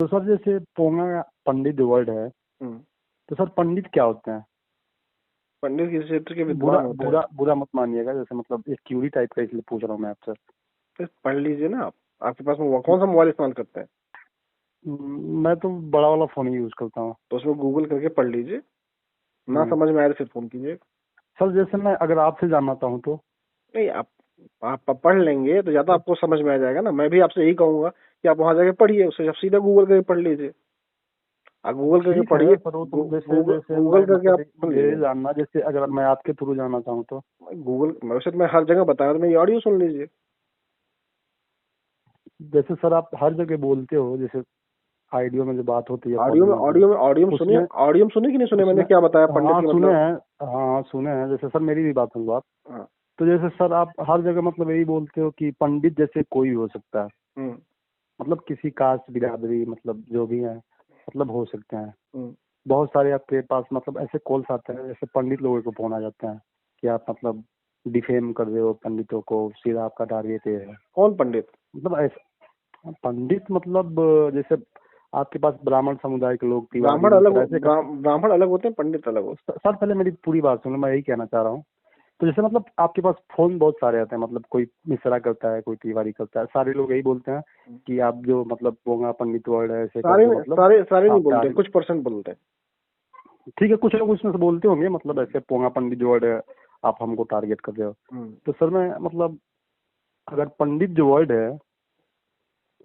Sir जैसे पोंगा पंडित जो वर्ड है, तो सर पंडित क्या होते हैं? पंडित किसी क्षेत्र के बुरा विद्वान होते हैं। बुरा बुरा मत मानिएगा, जैसे मतलब एक क्यूरी टाइप का, इसलिए पूछ रहा हूँ मैं आपसे। तो पढ़ लीजिए ना आप। आपके पास में कौन सा मोबाइल इस्तेमाल करते हैं? मैं तो बड़ा वाला फोन ही यूज करता हूँ। तो उसमें गूगल करके पढ़ लीजिए, ना हम्म। समझ में आए तो फिर फोन कीजिए। सर जैसे मैं अगर आपसे जानना चाहूँ तो? नहीं, आप पढ़ लेंगे तो ज्यादा आपको समझ में आ जाएगा ना। मैं भी आपसे यही कहूंगा कि आप वहां जाके पढ़िए, उससे आप सीधा गूगल करके पढ़ लीजिए। आप गूगल करके ठीक पढ़िए, है सर, वो तो जैसे गूगल जैसे गूगल मैं करके मतलब आप पढ़ ये लीजिए। जानना, जैसे अगर मैं आपके थ्रू जानना चाहूँ तो? गूगल वैसे तो मैं हर जगह बता रहा हूं, मैं ये ऑडियो सुन लीजिए। जैसे सर आप हर जगह बोलते हो, जैसे आइडियो में जो बात होती है ऑडियो में कॉलिंग की, ऑडियो में सुनिए। उसमें ऑडियो में सुने कि नहीं सुने, मैंने उसमें क्या बताया पंडित हाँ की सुने मतलब। हैं। हाँ सुने हैं, जैसे सर मेरी भी बात सुनो आप। हाँ। तो जैसे सर आप हर जगह मतलब यही बोलते हो कि पंडित जैसे कोई भी हो सकता है, हम्म। मतलब किसी कास्ट बिरादरी, मतलब जो भी है, मतलब हो सकते हैं। हम्म। बहुत सारे आपके पास मतलब ऐसे कॉल्स आते हैं, जैसे पंडित लोगों को फोन आ जाते हैं कि आप मतलब डिफेम कर रहे हो पंडितों को, सीधा आपका टारगेट ये है। कौन पंडित? मतलब ऐसे पंडित मतलब जैसे आपके पास ब्राह्मण समुदाय के लोग, तिवारी, ब्राह्मण अलग मिश्र, ऐसे ब्राह्मण अलग होते हैं, पंडित अलग होते सर पहले मेरी पूरी बात सुनो, मैं यही कहना चाह रहा हूँ। तो जैसे मतलब आपके पास फोन बहुत सारे आते हैं, मतलब कोई मिश्रा करता है, कोई तिवारी करता है, सारे लोग यही बोलते हैं हैं। कि आप जो मतलब बोंगा पंडित वर्ड है ऐसे सारे करके मतलब सारे सारे नहीं आप बोलते, टारगेट। कुछ परसेंट बोलते हैं। ठीक है, कुछ लोग उसमें से बोलते होंगे, मतलब ऐसे पोंगा पंडित जो वर्ड है आप हमको टारगेट कर रहे हो। तो सर मैं मतलब अगर पंडित जो वर्ड है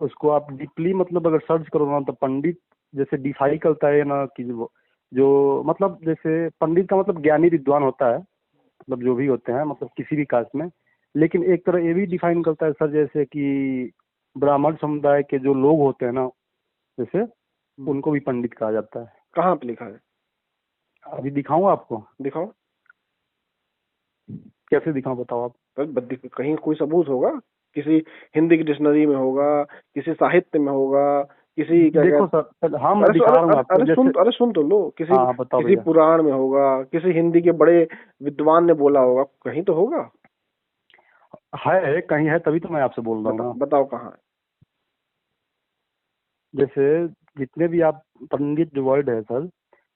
उसको आप डीपली मतलब अगर सर्च करो ना, तो पंडित जैसे डिफाई करता है ना कि जो मतलब जैसे पंडित का मतलब ज्ञानी विद्वान होता है, मतलब जो भी होते हैं मतलब किसी भी कास्ट में। लेकिन एक तरह ये भी डिफाइन करता है सर, जैसे कि ब्राह्मण समुदाय के जो लोग होते हैं ना, जैसे उनको भी पंडित कहा जाता है। कहाँ पे लिखा है? अभी दिखाऊं आपको? दिखाओ। कैसे दिखाऊं बताओ आप? कहीं कोई सबूत होगा, किसी हिंदी की डिक्शनरी में होगा, किसी साहित्य में होगा, किसी क्या देखो कहते। सर, हाँ मैं दिखा रहा हूँ आपको, जैसे अरे सुन तो लो, किसी हाँ हाँ बताओ किसी भैया। पुराण में होगा, किसी हिंदी के बड़े विद्वान ने बोला होगा, कहीं तो होगा। है कहीं है, तभी तो मैं आपसे बोल रहा हूँ ना। बताओ कहाँ है। जैसे जितने भी आप पंडित जो वर्ड है सर,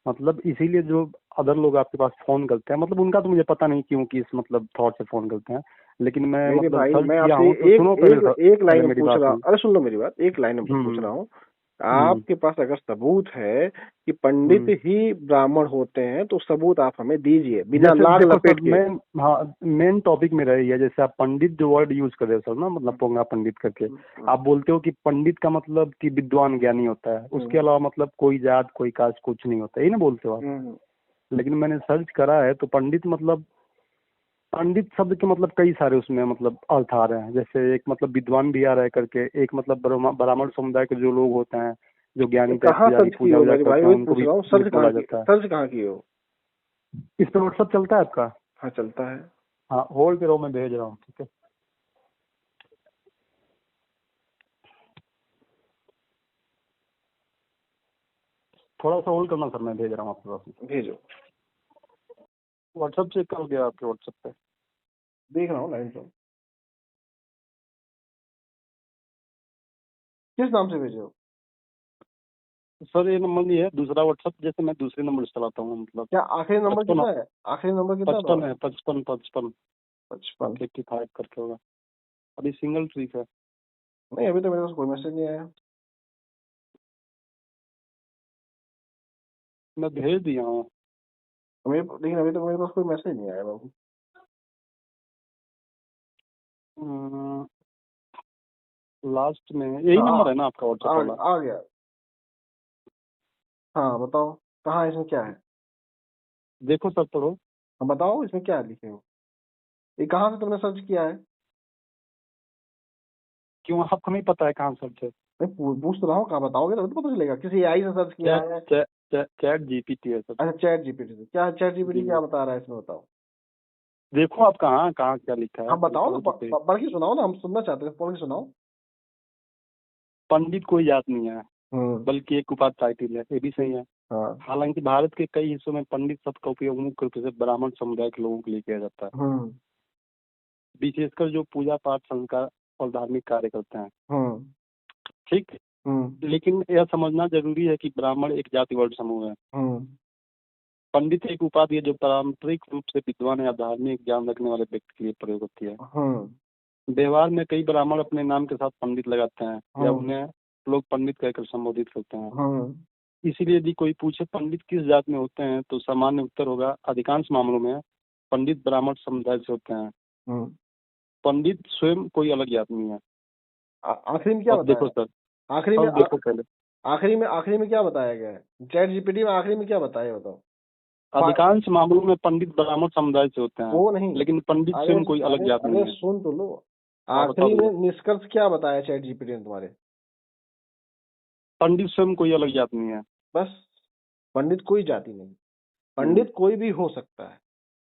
मतलब इसीलिए जो अदर लोग आपके पास फोन करते हैं, मतलब उनका तो मुझे पता नहीं क्यों किस मतलब थॉट से फोन करते हैं, लेकिन मैं मेरे मतलब भाई, सर्च मैं किया आपसे हूँ तो एक सुनो पहले एक सर, एक लाइन पहले में मेरी पूछ बात रहा हूँ। सुनो। अरे सुन लो मेरी बात, एक लाइन में पूछ रहा हम्म हूँ। हम्म आपके पास अगर सबूत है कि पंडित हम्म। ही ब्राह्मण होते हैं, तो सबूत आप हमें दीजिए, बिना जैसे लाग देखो सर, लपेट के। मेन हाँ मेन टॉपिक में रही है, जैसे आप पंडित जो वर्ड यूज कर रहे हो सर ना, मतलब पोंगा पंडित करके आप बोलते हो कि पंडित का मतलब कि विद्वान ज्ञानी होता है, उसके अलावा मतलब कोई जात कोई कास्ट कुछ नहीं होता, यही ना बोलते हो आप? लेकिन मैंने सर्च करा है तो पंडित मतलब पंडित शब्द के मतलब कई सारे उसमें मतलब अर्थ आ रहे हैं। जैसे एक मतलब विद्वान भी आ रहा है करके, एक मतलब ब्राह्मण समुदाय के जो लोग होते हैं, जो ज्ञानी टाइप कहाँ पुजारी सर्च की पूजा हो वूजा मेरे भाई, करते हैं, वही उनको पूछ भी रहा हूँ। पंडित बोला जाता है। सर्च कहाँ की हो? इस पे व्हाट्सअप चलता है आपका? हाँ चलता है। हाँ होल्ड करो, मैं भेज रहा हूँ, ठीक है? थोड़ा सा होल्ड करना सर, मैं भेज रहा हूँ आपके पास। भेजो। व्हाट्सअप चेक कर गया आपके व्हाट्सअप पे? देख रहा हूँ लाइन से। किस नाम से भेजो? सर ये नंबर नहीं है, दूसरा व्हाट्सअप, जैसे मैं दूसरे नंबर से चलाता हूँ मतलब। क्या आखिरी नंबर 55 कितना है? आखिरी नंबर कितना 55 था? है, 55 55 55। 85 करके होगा। अभी सिंगल ट्रिक है। नहीं, अभी तो मेरे पास कोई मैसेज नहीं आया। मैं भेज दिया हूँ। लेकिन अभी तक मेरे पास कोई मैसेज नहीं आया बाबू। लास्ट में यही नंबर है ना आपका व्हाट्सएप वाला? आ गया। हाँ बताओ, कहाँ है, इसमें क्या है? देखो सर पढ़ो। हाँ बताओ, इसमें क्या लिखे हो? ये कहाँ से तुमने सर्च किया है? क्यों आपको नहीं पता है कहाँ सर्च है? मैं पूछ तो रहा हूँ, कहाँ बताओगे तो पता चलेगा। किसी एआई से सर्च किया है? चैट जीपीटी है सर। अच्छा, चैट जीपीटी से। क्या चैट जीपीटी जी क्या बता रहा है इसमें, बताओ। देखो आप कहाँ कहाँ क्या लिखा है, हाँ पहले बताओ ना, पढ़ो तो सही। पढ़ के सुनाओ ना, हम सुनना चाहते हैं, पढ़ के सुनाओ। पंडित कोई जात नहीं है, हम्म। बल्कि एक उपाधि टाइटल है, ये भी सही है। हाँ। हालांकि भारत के कई हिस्सों में पंडित शब्द का उपयोग मुख्य रूप से ब्राह्मण समुदाय के लोगों के लिए किया जाता है, हम्म। विशेषकर जो पूजा पाठ संस्कार और धार्मिक कार्य करते हैं। हम्म। ठीक। लेकिन यह समझना जरूरी है कि ब्राह्मण एक जाति वर्ग समूह है। पंडित एक उपाधि है जो पारंपरिक रूप से विद्वान या धार्मिक ज्ञान रखने वाले व्यक्ति के लिए प्रयोग होती है। व्यवहार में कई ब्राह्मण अपने नाम के साथ पंडित लगाते हैं या उन्हें लोग पंडित कहकर संबोधित करते हैं। इसीलिए यदि कोई पूछे पंडित किस जात में होते हैं तो सामान्य उत्तर होगा अधिकांश मामलों में पंडित ब्राह्मण समुदाय से होते हैं। पंडित स्वयं कोई अलग जात नहीं है। आखिरी में क्या बताया? देखो सर, आखिरी में देखो पहले आखिरी में क्या बताया गया है चैट जीपीटी में? आखिरी में क्या बताया बताओ? अधिकांश मामलों में पंडित ब्राह्मण समुदाय से होते हैं। वो नहीं, लेकिन पंडित स्वयं कोई अलग जात नहीं है। सुन तो लो, आखिरी में निष्कर्ष क्या बताया चैट जीपीटी ने तुम्हारे? पंडित स्वयं कोई अलग जात नहीं है। बस, पंडित कोई जाति नहीं, पंडित कोई भी हो सकता है।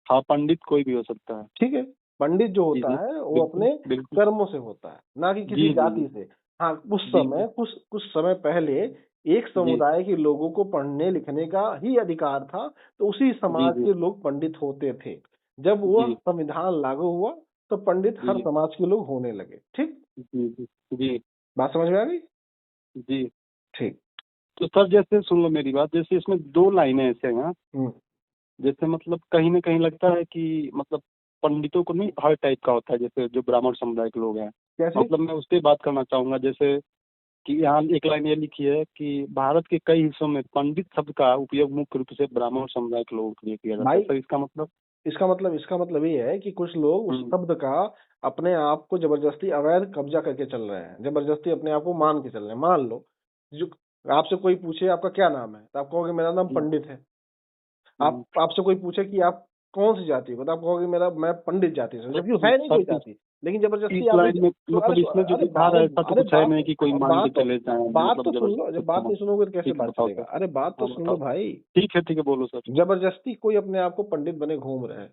हाँ, पंडित कोई भी हो सकता है। ठीक है, पंडित जो होता है वो अपने कर्मों से होता है, ना कि किसी जाति से। हाँ, कुछ समय पहले एक समुदाय के लोगों को पढ़ने लिखने का ही अधिकार था, तो उसी समाज के लोग पंडित होते थे। जब वो संविधान लागू हुआ तो पंडित हर समाज के लोग होने लगे। ठीक, जी, बात समझ में आ गई? जी, ठीक। तो सर जैसे सुन लो मेरी बात, जैसे इसमें 2 लाइनें ऐसे हैं, जैसे मतलब कहीं ना कहीं लगता है कि मतलब पंडितों को नहीं हर टाइप का होता है, जैसे जो ब्राह्मण समुदाय के लोग हैं। मतलब मैं उस पर बात करना चाहूंगा, जैसे कि यहाँ एक लाइन ये लिखी है कि भारत के कई हिस्सों में पंडित शब्द का उपयोग मुख्य रूप से ब्राह्मण समुदाय के लोगों के लिए किया जाता है। सर इसका मतलब ये है कि कुछ लोग उस शब्द का अपने आप को जबरदस्ती अवैध कब्जा करके चल रहे हैं, जबरदस्ती अपने आप को मान के चल रहे हैं। मान लो जो आपसे कोई पूछे आपका क्या नाम है, तो आप कहोगे मेरा नाम पंडित है। आपसे कोई पूछे कि आप कौन सी जाति हो, तो आप कहोगे मैं पंडित जाति से, जबकि है नहीं कोई जाति, लेकिन जबरदस्ती मतलब इसमें जो लिखा रहा है ऐसा तो कुछ है नहीं कि कोई मान के चले जाए। बात तो सुन लो, जब बात नहीं सुनोगे तो कैसे बात चलेगा? अरे बात तो सुन लो भाई। ठीक है बोलो सर। जबरदस्ती कोई अपने आप को पंडित बने घूम रहे हैं,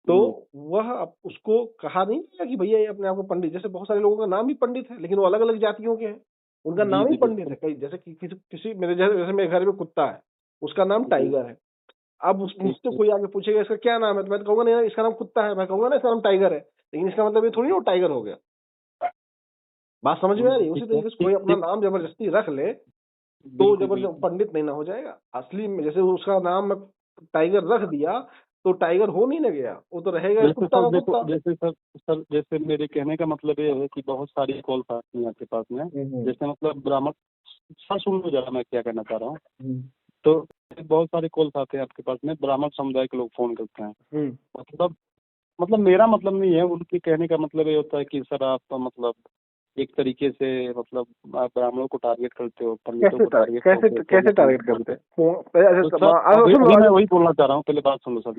तो वह उसको कहा नहीं गया कि भैया ये अपने आप को पंडित। जैसे बहुत सारे लोगों का नाम भी पंडित है, लेकिन वो अलग अलग जातियों के हैं, उनका नाम ही पंडित है। कई जैसे किसी मेरे घर में कुत्ता है, उसका नाम टाइगर है। अब मुझसे कोई आगे पूछेगा इसका क्या नाम है, तो मैं तो कहूंगा नहीं इसका नाम कुत्ता है, मैं कहूंगा ना इसका नाम टाइगर है, लेकिन इसका मतलब ये थोड़ी ना वो टाइगर हो गया। बात समझ में आ रही है? उसी तरीके से कोई अपना नाम जबरदस्ती रख ले तो जबरदस्ती पंडित नहीं ना हो जाएगा। असली में जैसे उसका नाम मैं टाइगर रख दिया तो टाइगर हो नहीं ना गया, वो तो रहेगा कुत्ता का कुत्ता। जैसे सर जैसे मेरे कहने का मतलब ये है कि बहुत सारी कॉल्स आती हैं आपके पास में, जैसे मतलब ब्राह्मण, सर सुन लो जरा मैं क्या कहना चाह रहा हूँ। तो बहुत सारे कॉल्स आते हैं आपके पास में, ब्राह्मण समुदाय के लोग फोन करते हैं। मतलब मेरा मतलब नहीं है, उनके कहने का मतलब ये होता है कि सर आप तो मतलब एक तरीके से मतलब ब्राह्मणों को टारगेट करते हो, पंडितों को टारगेट कैसे टारगेट करते हैं? मैं वही बोलना चाह रहा हूँ, पहले बात सुन लो सर।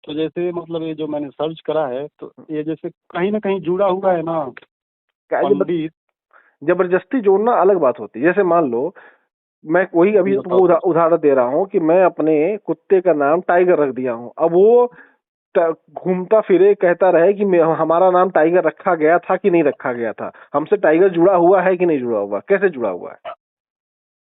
तो जैसे मतलब ये जो मैंने सर्च करा है, तो ये जैसे कहीं ना कहीं जुड़ा हुआ है ना पंडित। जबरदस्ती जोड़ना अलग बात होती है। जैसे मान लो मैं वही अभी उदाहरण दे रहा हूँ कि मैं अपने कुत्ते का नाम टाइगर रख दिया हूँ। अब वो घूमता फिरे कहता रहे कि हमारा नाम टाइगर रखा गया था कि नहीं रखा गया था, हमसे टाइगर जुड़ा हुआ है कि नहीं जुड़ा हुआ, कैसे जुड़ा हुआ है?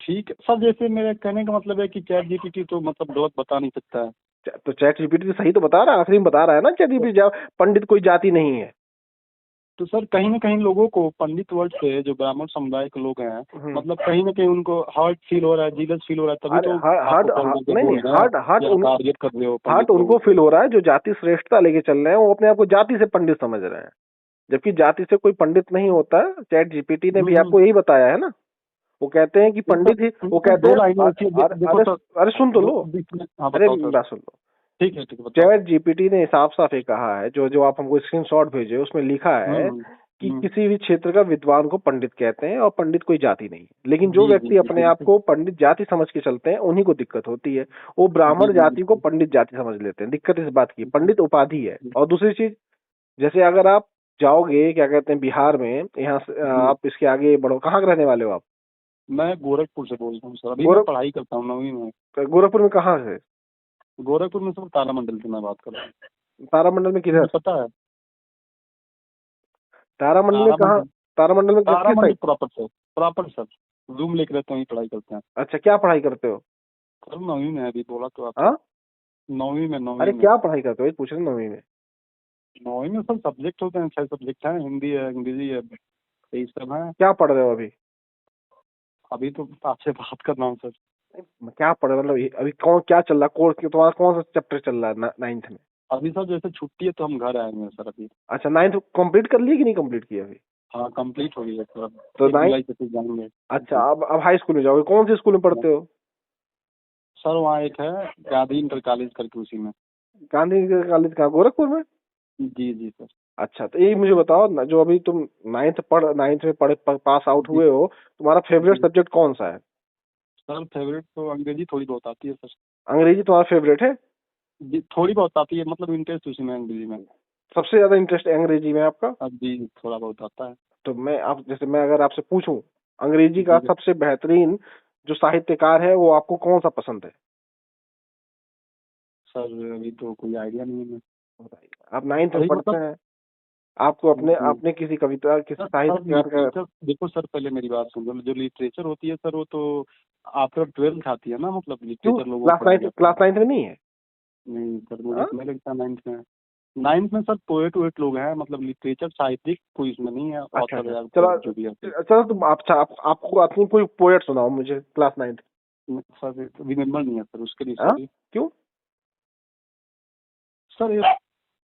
ठीक है सर, जैसे मेरे कहने का मतलब है कि चैट जीपीटी तो मतलब गलत बता नहीं सकता है। तो चैट जीपीटी सही तो बता रहा है, आखिरी में बता रहा है ना चैट जीपीटी पंडित कोई जाति नहीं है। तो सर कहीं ना कहीं लोगों को पंडित वर्ड से, जो ब्राह्मण समुदाय के लोग हैं, मतलब कहीं ना कहीं उनको हर्ट फील हो रहा है, जीलस फील हो रहा है, तभी तो हर्ट उनको फील हो रहा है जो जाति श्रेष्ठता लेके चल रहे हैं, वो अपने आप को जाति से पंडित समझ रहे हैं, जबकि जाति से कोई पंडित नहीं होता। चैट जीपीटी ने भी आपको यही बताया है ना। वो कहते हैं कि पंडित ही, वो कहते हैं अरे सुन तो लो, अरे बात सुन लो। ठीक है चैट जीपीटी ने साफ साफ ये कहा है, जो आप हमको स्क्रीनशॉट भेजे उसमें लिखा है कि किसी भी क्षेत्र का विद्वान को पंडित कहते हैं और पंडित कोई जाति नहीं। लेकिन जो व्यक्ति अपने आप को पंडित जाति समझ के चलते हैं उन्हीं को दिक्कत होती है। वो ब्राह्मण जाति को पंडित जाति समझ लेते हैं। दिक्कत इस बात की, पंडित उपाधि है। और दूसरी चीज, जैसे अगर आप जाओगे क्या कहते हैं बिहार में, यहाँ से आप इसके आगे बढ़ो, कहाँ के रहने वाले हो आप? मैं गोरखपुर से बोल रहा हूँ सर, अभी मैं पढ़ाई करता हूँ 9वीं में। गोरखपुर में कहाँ से? गोरखपुर में सर तारामंडल से मैं बात कर रहा हूँ। तारामंडल में किधर पता है? तारामंडल में कहाँ? तारामंडल में प्रॉपर सर रूम लेके रहते हैं, पढ़ाई करते हैं। अच्छा, क्या पढ़ाई करते हो? सर 9वीं में, अभी बोला तो आप। 9वीं में। अरे क्या पढ़ाई करते हो पूछ रहे? 9वीं में? 9वीं में सर सब्जेक्ट होते हैं, 6 सब्जेक्ट हैं, हिंदी है, अंग्रेजी है, यही सब है। क्या पढ़ रहे हो अभी? अभी तो आपसे बात कर रहा हूँ सर। क्या पढ़ रहे मतलब अभी कौन क्या चल रहा है कोर्स, तुम्हारा कौन सा चैप्टर चल रहा है 9th में? अभी सर जैसे छुट्टी है तो हम घर आए हुए हैं सर अभी। अच्छा 9th कंप्लीट कर लिए कि नहीं कंप्लीट किया अभी? हाँ कंप्लीट हो गई है सर, तो 1 9th, जुलाई से फिर जाएंगे। अच्छा जी अब हाई स्कूल में जाओगे, कौन से स्कूल में पढ़ते हो? सर वहाँ एक है गांधी इंटर कॉलेज करके, उसी में। गांधी कॉलेज कहाँ, गोरखपुर में? जी जी सर। अच्छा तो ये मुझे बताओ ना, जो अभी तुम 9th में पढ़े पास आउट जी हुए हो, तुम्हारा फेवरेट जी सब्जेक्ट कौन सा है? सर फेवरेट तो अंग्रेजी थोड़ी बहुत आती है सर। अंग्रेजी तुम्हारा फेवरेट है? जी थोड़ी बहुत आती है, मतलब इंटरेस्ट उसी में अंग्रेजी में। सबसे ज्यादा इंटरेस्ट अंग्रेजी में आपका? अब जी थोड़ा बहुत आता है। तो मैं आप जैसे मैं अगर आपसे पूछूं अंग्रेजी का जी सबसे बेहतरीन जो साहित्यकार है वो आपको कौन सा पसंद है? सर अभी तो कोई आइडिया नहीं है। बताइए, आप 9th में अभी पढ़ते मतलब हैं, आपको अपने जी अपने किसी कविता किसी सर, सर साहित्यकार का। लिटरेचर देखो सर, पहले मेरी बात सुन लो। जो लिटरेचर होती है सर वो तो आफ्टर 12th आती है ना, मतलब क्यों लिटरेचर लोगों को पढ़ाया जाता है। क्लास 9th में नहीं है? नहीं सर, मुझे हाँ? तो नहीं लगता 9th में। 9th में सर पोएट वेट लोग हैं, मतलब लिटरेचर साहित्यिक कोई इसमें नहीं है, अच्छा ऑथर अच्छा, या चलो पोएट जो भी है। चलो तुम आपको अपनी कोई पोएट सुनाओ मुझे क्लास 9th। सर रिमेम्बर नहीं है सर, उसके लिए हाँ? सॉरी। क्यों? सर ये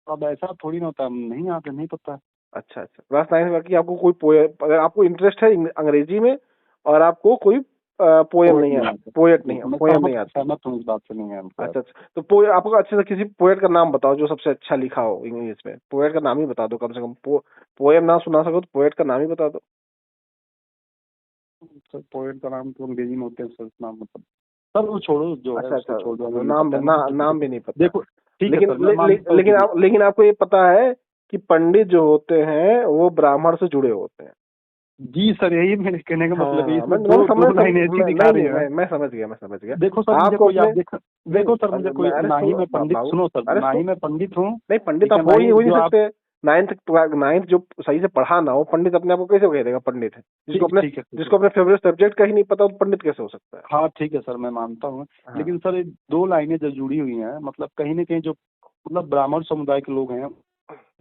अब ऐसा थोड़ी ना होता है, नहीं आता, नहीं पता। अच्छा अच्छा, क्लास 9th में कि आपको कोई पोएट, अगर आपको इंटरेस्ट है अंग्रेजी में और आपको कोई पोएम पोएट नहीं है, नहीं आता। पोएट जी नहीं है, मैं पोएम सहमत नहीं आती? सहमत हूँ इस बात से, नहीं है सर। अच्छा अच्छा, तो आपको अच्छे से किसी पोएट का नाम बताओ जो सबसे अच्छा लिखा हो इंग्लिश में, पोएट का नाम ही बता दो कम से कम। पोएम ना सुना सको तो पोएट का नाम ही बता दो। सर पोएट का नाम तो अंग्रेजी में होते हैं सर, नाम मतलब। सर वो छोड़ो, जो है अच्छा उसको अच्छा, छोड़ दो, अगर तो नहीं पता है ना तो ठीक है। नाम भी नहीं पता। देखो ठीक है लेकिन सर, मैं मानता हूँ कि लेकिन आपको ये पता है कि पंडित जो होते हैं वो ब्राह्मण से जुड़े होते हैं? जी सर, यही मेरे कहने का मतलब है। हाँ, इसमें दो दो लाइन ऐसी दिखा नहीं रही नहीं, है। मैं समझ गया, मैं समझ गया। देखो सर मुझे आपको कोई, अपने आप देख, नहीं देखो सर मुझे कोई, अरे ना ही सुनो मैं पंडित, बाबू, सुनो सर, अरे ना ही मैं पंडित हूँ। नहीं पंडित ठीक है, आप ना हो ही ही नहीं जो आप। सकते। 9th जो सही से पढ़ा ना हो, पंडित अपने आप को कैसे कह देगा पंडित है? ठीक ठीक है ठीक है। जिसको अपने फेवरेट सब्जेक्ट का ही नहीं पता, तो पंडित कैसे हो सकता है? हाँ ठीक है सर, मैं मानता हूँ। हाँ। लेकिन सर ये दो लाइनें जो जुड़ी हुई हैं, मतलब कहीं ना कहीं जो मतलब ब्राह्मण समुदाय के लोग हैं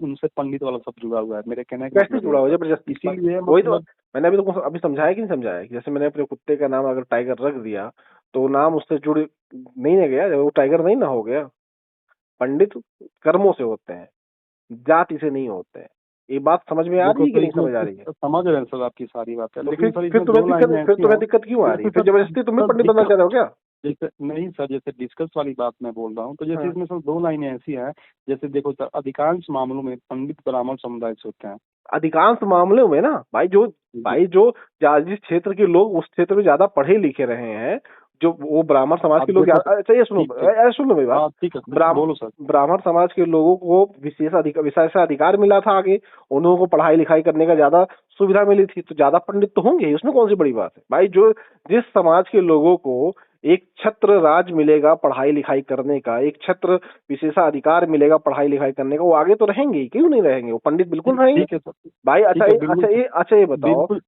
उनसे पंडित वाला सब जुड़ा हुआ है, मेरे कहने का कैसे मतलब ये है जुड़ा हो सर। जबरदस्ती इसीलिए वही तो मतलब मैंने अभी तुमको अभी समझाया कि नहीं समझाया कि जैसे मैंने अपने कुत्ते का नाम अगर टाइगर रख दिया तो नाम उससे जुड़ नहीं ना गया, वो टाइगर नहीं ना हो गया। पंडित कर्मों से होते हैं, जाति से नहीं होते हैं। ये बात समझ में आ रही देखो है कि सर, नहीं इसमें समझ आ रही है? समझ रहे हैं सर आपकी सारी बातें, तो लेकिन सर इसमें दो लाइनें ऐसी तुम्हें हैं। दिक्कत क्यों आ रही है? जैसे फिर सर, जबरदस्ती तुम भी सर पंडित बनना दिक्कत, चाह रहे हो क्या? जैसे नहीं सर, जैसे डिस्कस वाली बात मैं बोल रहा हूँ, तो जैसे हाँ। इसमें सर दो लाइनें ऐसी हैं। जैसे देखो सर, अधिकांश मामलों में पंडित ब्राह्मण समुदाय से होते हैं। अधिकांश मामलों में ना जी जिस क्षेत्र के लोग उस क्षेत्र में ज्यादा पढ़े लिखे रहे हैं, जो वो ब्राह्मण समाज के अब लोग देखो सर, अच्छा ये सुनो, ठीक ठीक, सुनो मेरी बात। हाँ ठीक है सर, ब्राह्मण बोलो सर। ब्राह्मण समाज के लोगों को विशेष अधिकार मिला था आगे, उन लोगों को पढ़ाई लिखाई करने का ज्यादा सुविधा मिली थी, तो ज्यादा पंडित तो होंगे ही, उसमें कौन सी बड़ी बात है भाई? जिस समाज के लोगों को एक छत्र राज मिलेगा पढ़ाई लिखाई करने का, एक छत्र विशेषाधिकार मिलेगा पढ़ाई लिखाई करने का, वो आगे तो रहेंगे ही, क्यों नहीं रहेंगे? वो पंडित बिल्कुल ठीक रहेंगे ठीक है सर, भाई। ठीक है बिल्कुल सर, अच्छा ये बताओ, बिल्कुल।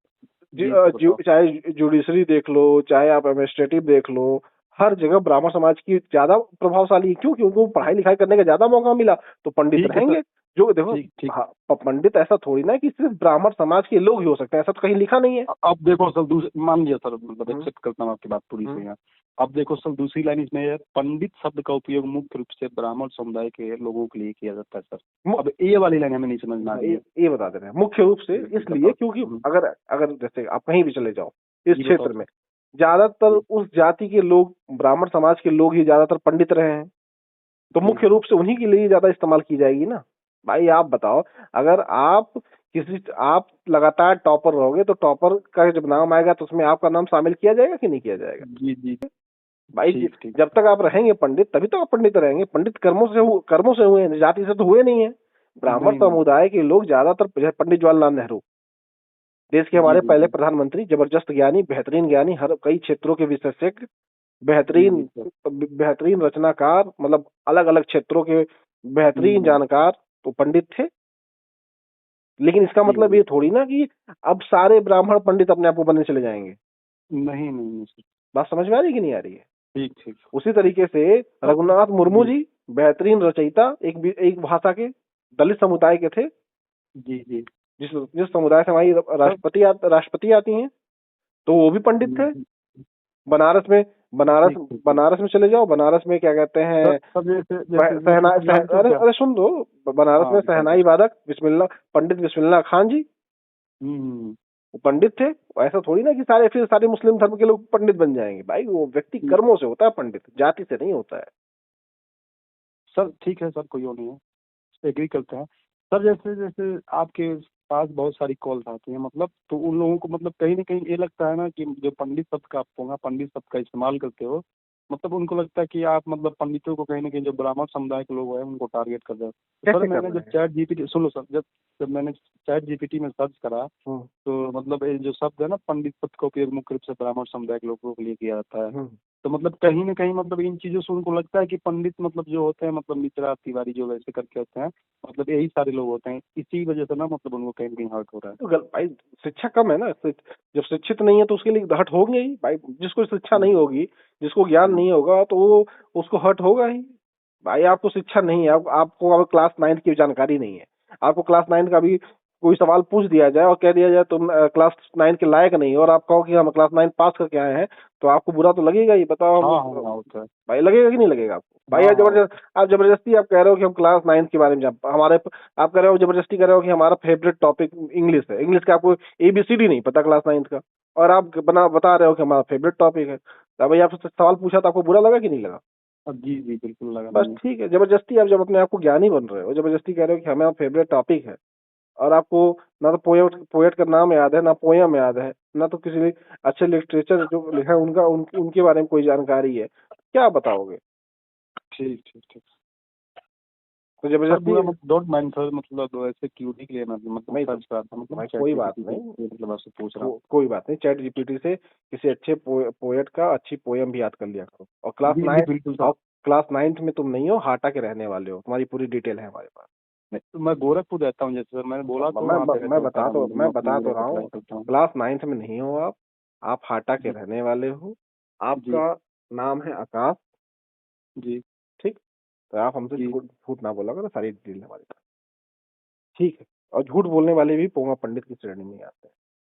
जी सर बताओ। चाहे जुडिशरी देख लो, चाहे आप एडमिनिस्ट्रेटिव देख लो, हर जगह ब्राह्मण समाज की ज्यादा प्रभावशाली है। क्यों? क्योंकि उनको पढ़ाई लिखाई करने का ज्यादा मौका मिला, तो पंडित ठीक है सर, रहेंगे। जो देखो, ठीक ठीक। हाँ, पंडित ऐसा थोड़ी ना है कि सिर्फ ब्राह्मण समाज के लोग ही हो सकते हैं, ऐसा तो कहीं लिखा नहीं है। अब देखो सर, मान लिया सर, मतलब हम्म, एक्सेप्ट करता हूँ आपकी बात पूरी हम्म, सही है। अब देखो सर, दूसरी लाइन इसमें है, पंडित शब्द का उपयोग मुख्य रूप से ब्राह्मण समुदाय के लोगों के लिए किया जाता है सर। मु- अब ये वाली लाइन हमें नहीं समझ में आ रही है। ये बता दे रहे हैं मुख्य रूप से जी इसलिए बताओ। क्योंकि अगर अगर जैसे आप कहीं भी चले जाओ इस जी बताओ क्षेत्र सर। में, ज्यादातर जी उस जाति के लोग, ब्राह्मण समाज के लोग ही ज्यादातर पंडित रहे हैं, तो जी मुख्य रूप से उन्हीं के लिए ज्यादा इस्तेमाल की जाएगी ना। भाई आप बताओ, अगर आप लगातार टॉपर रहोगे तो टॉपर का जब नाम आएगा तो उसमें आपका नाम शामिल किया जाएगा कि नहीं किया जाएगा? जी जी। भाई ठीक ठीक। जब तक आप रहेंगे पंडित तभी तो आप पंडित रहेंगे। पंडित कर्मों से हुए हैं, जाति से तो हुए नहीं है। ब्राह्मण नहीं नहीं। समुदाय के लोग ज्यादातर, जैसे पंडित जवाहरलाल नेहरू, देश के जी हमारे पहले बिल्कुल। प्रधानमंत्री, जबरदस्त ज्ञानी, बेहतरीन ज्ञानी, हर कई क्षेत्रों के विशेषज्ञ, जी जी बेहतरीन सर। बेहतरीन रचनाकार, मतलब अलग अलग क्षेत्रों के बेहतरीन हम्म। जानकार, तो पंडित थे। लेकिन इसका जी मतलब जी। ये थोड़ी ना कि अब सारे ब्राह्मण पंडित अपने आप को बनने चले जाएंगे। नहीं नहीं नहीं सर। बात समझ में आ रही है कि नहीं आ रही है? ठीक ठीक। उसी तरीके से तो रघुनाथ मुर्मू जी जी बेहतरीन रचयिता, एक भाषा के, दलित समुदाय के थे। जी जी जिस जिस समुदाय से हमारी सर। राष्ट्रपति आती हैं, तो वो भी पंडित थे। हम्म, बनारस में बनारस ठीक ठीक ठीक। बनारस में चले जाओ, बनारस में क्या कहते हैं, सब जैसे जैसे जैसे जानते हो अरे क्या? अरे सुन दो, बनारस हाँ में बताइए। शहनाई वादक पंडित बिस्मिल्लाह खान जी, हम्म वो पंडित थे। ऐसा थोड़ी ना कि फिर सारे मुस्लिम धर्म के लोग पंडित बन जाएंगे भाई, वो व्यक्ति हम्म, कर्मों से होता है पंडित, जाति से नहीं होता है। सर ठीक है सर, कोई वो नहीं है, एग्री करते हैं। सर जैसे जैसे आपके पास बहुत सारी कॉल्स आती हैं, मतलब तो उन लोगों को मतलब कहीं ना कहीं ये लगता है ना कि जो पंडित शब्द का आप पोंगा पंडित शब्द का इस्तेमाल करते हो, मतलब उनको लगता है कि आप मतलब पंडितों को कहीं ना कहीं जो ब्राह्मण समुदाय के लोग हैं उनको टारगेट कर रहे हो। तो सर कैसे कर मैंने रहे जब हैं? चैट जीपीटी सुन लो सर, जब जब मैंने चैट जीपीटी में सर्च करा, हम्म तो मतलब ये जो शब्द है ना पंडित शब्द का उपयोग मुख्य रूप से ब्राह्मण समुदाय के लोगों के लिए किया जाता है। हम्म तो मतलब कहीं ना कहीं मतलब इन चीजों से उनको लगता है कि पंडित मतलब जो होते हैं मतलब मिश्रा तिवारी जो वैसे करके होते हैं, मतलब यही सारे लोग होते हैं, इसी वजह से ना मतलब उनको कहीं ना कहीं हर्ट हो रहा है। तो भाई शिक्षा कम है ना, जब शिक्षित नहीं है तो उसके लिए हर्ट होंगे ही भाई। जिसको शिक्षा नहीं हम्म, होगी, जिसको ज्ञान हम्म, नहीं होगा, तो वो उसको हर्ट होगा ही। भाई आपको शिक्षा नहीं है, आपको अब क्लास 9 की जानकारी नहीं है, आपको क्लास 9 का भी कोई सवाल पूछ दिया जाए और कह दिया जाए तुम क्लास 9 के लायक नहीं हो, और आप कहो कि हम क्लास 9 पास करके आए हैं, तो आपको बुरा तो लगेगा ही। बताओ हाँ हम, हाँ हाँ होता है। भाई लगेगा कि नहीं लगेगा आपको? भाई हाँ आप हाँ होता जबरदस्ती आप कह रहे हो कि हम क्लास 9 के बारे में आप कह रहे हो, जबरदस्ती कह रहे हो कि हमारा फेवरेट टॉपिक इंग्लिश है, इंग्लिश का आपको एबीसीडी नहीं पता क्लास 9 का, और आप बता रहे हो कि हमारा फेवरेट टॉपिक है। तो भाई आपसे सवाल पूछा तो आपको बुरा लगा कि नहीं लगा? है। जी जी बिल्कुल लगा बस नहीं है। ठीक है, जबरदस्ती आप जब अपने आप को ज्ञानी बन रहे हो, जबरदस्ती कह रहे हो कि हमारा फेवरेट टॉपिक है, और आपको ना तो पोएट पोएट का नाम याद है, ना पोयम याद है, ना तो किसी अच्छे लिटरेचर जो लिखा है उनके बारे में कोई जानकारी है, क्या बताओगे? ठीक ठीक ठीक। तो सर जबरदस्ती। बुरा मत डोंट माइंड सर, मतलब ऐसे क्यूटी के लिए मैं मतलब नहीं तो सर्च करा था, मतलब भाई चैट कोई बात जीपीटी से नहीं, ये मतलब आपसे पूछ रहा हूँ। कोई बात नहीं, चैट जीपीटी से किसी अच्छे पोएट का अच्छी पोयम भी याद कर लिया करो। और जी जी बिल्कुल सर। क्लास 9th में तुम नहीं हो, हाटा के रहने वाले हो, तुम्हारी पूरी डिटेल है हमारे पास। नहीं, तो मैं गोरखपुर रहता हूँ, जैसे सर मैंने बोला तो वहाँ पे रहता हूँ पैरामिल में, मैं नौकरी बता तो वगैरह रहा अप्लाई हूँ, करता हूँ। क्लास 9th में नहीं हो आप हाटा के जी रहने वाले हो, जी आपका नाम है आकाश। जी ठीक, तो आप हमसे जी। झूठ झूठ ना बोला करो, सारी डिटेल हमारे पास। ठीक है, और झूठ बोलने वाले भी पोंगा पंडित की श्रेणी में आते हैं।